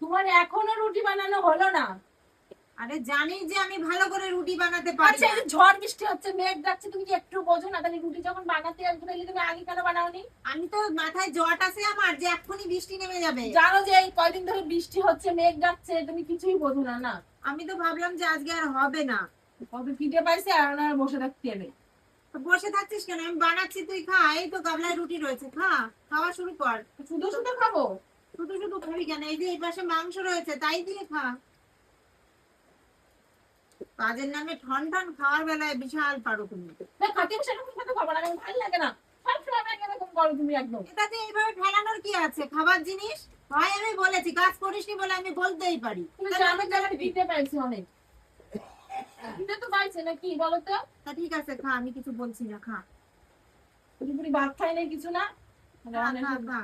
তোমার এখনো রুটি বানানো হলো না? আরে জানি যে আমি ভালো করে রুটি বানাতে পারি আচ্ছা, এই না। যে ঝড় বৃষ্টি হচ্ছে, মেঘ ডাকছে, তুমি কি একটু বোঝো না? তাহলে রুটি যখন বানাতে আসবে তাহলে তুমি আগে কেন বানাওনি? আমি তো মাথায় জট আছে আমার যে এক্ষুনি বৃষ্টি নেমে যাবে। জানো যে এই কয়দিন ধরে বৃষ্টি হচ্ছে, মেঘ ডাকছে, তুমি কিছুই বোঝো না না? আমি তো ভাবলাম যে আজকে আর হবে না। কবে পিঠে পাইছে আর ওনার বসে থাকতে হবে। তো বসে থাকছিস কেন? আমি বানাচ্ছি, তুই খা। এই তো গামলায় রুটি রয়েছে, খা। খাওয়া শুরু কর। শুধু শুধু খাবো? শুধু শুধু খাবি কেন? এই যে এই পাশে মাংস রয়েছে, তাই দিয়ে খা। কাজের নামে ঠন ঠন, খাওয়ার বেলায় বিশাল পারো তুমি। না, খাতে বসে এরকম খেতে খাবো না, আমার ভালো লাগে না। সবসময় আমাকে এরকম করো তুমি একদম। এটাতে এইভাবে ফেলানোর কি আছে? খাবার জিনিস হয়, আমি বলেছি কাজ করিসনি বলে আমি বলতেই পারি। তুমি তাহলে জানো আমি যে আমি পিঠে পাইছি অনেক। পিঠে তো পাইছে নাকি বলো তো? তা ঠিক আছে, খা, আমি কিছু বলছি না, খা। পুরি পুরি ভাত খাই নাই কিছু না? খা খা খা।